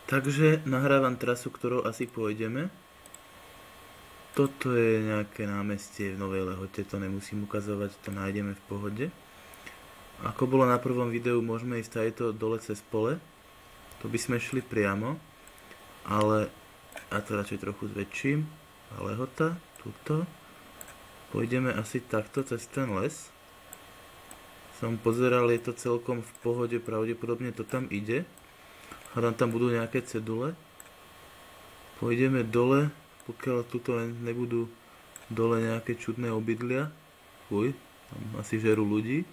Takže nahrávam trasu, ktorou asi pôjdeme. Toto je nejaké námestie v Novej Lehote, to nemusím ukazovať, to nájdeme v pohode. Ako bolo na prvom videu, môžeme ísť tajto dole cez pole. To by sme šli priamo, ale ja to radšej trochu zväčším. Lehota, tuto. Pôjdeme asi takto cez ten les. Som pozeral, je to celkom v pohode, pravdepodobne to tam ide. Hádam, tam budú nejaké cedule. Pôjdeme dole, pokiaľ tuto nebudú dole nejaké čudné obydlia. Fuj, tam asi žerú ľudí.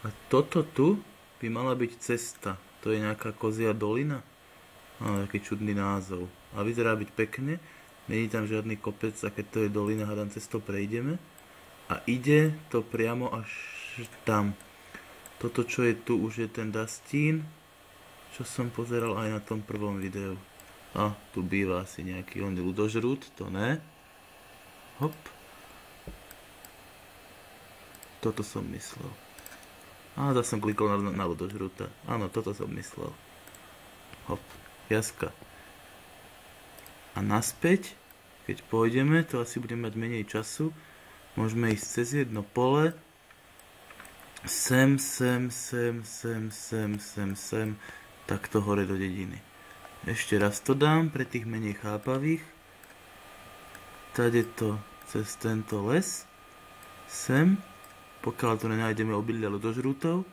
A toto tu by mala byť cesta. To je nejaká kozia dolina. Má taký čudný názov. A vyzerá byť pekne. Není tam žiadny kopec, a keď to je dolina, hádam, cez to prejdeme. A ide to priamo až tam. Toto, čo je tu, už je ten Dustín, čo som pozeral aj na tom prvom videu. A tu býva asi nejaký ľudožrút, to ne. Hop. Toto som myslel. A zase som klikol na ľudožrúta. Áno, toto som myslel. Hop, jaska. A naspäť, keď pôjdeme, to asi budeme mať menej času. Môžeme ísť cez jedno pole. Sem, takto hore do dediny. Ešte raz to dám pre tých menej chápavých. Tade to cez tento les. Sem, pokiaľ tu nenájdeme obydlia ľudožrútov.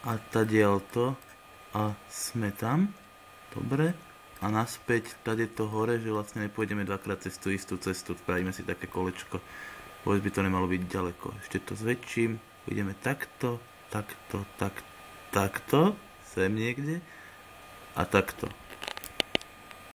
A tadiaľ to. A sme tam. Dobre. A naspäť tade to hore, že vlastne nepôjdeme dvakrát cez tú istú cestu. Spravíme si také kolečko. Vôbec by to nemalo byť ďaleko. Ešte to zväčším. Pôjdeme takto, takto, takto, sem niekde a takto.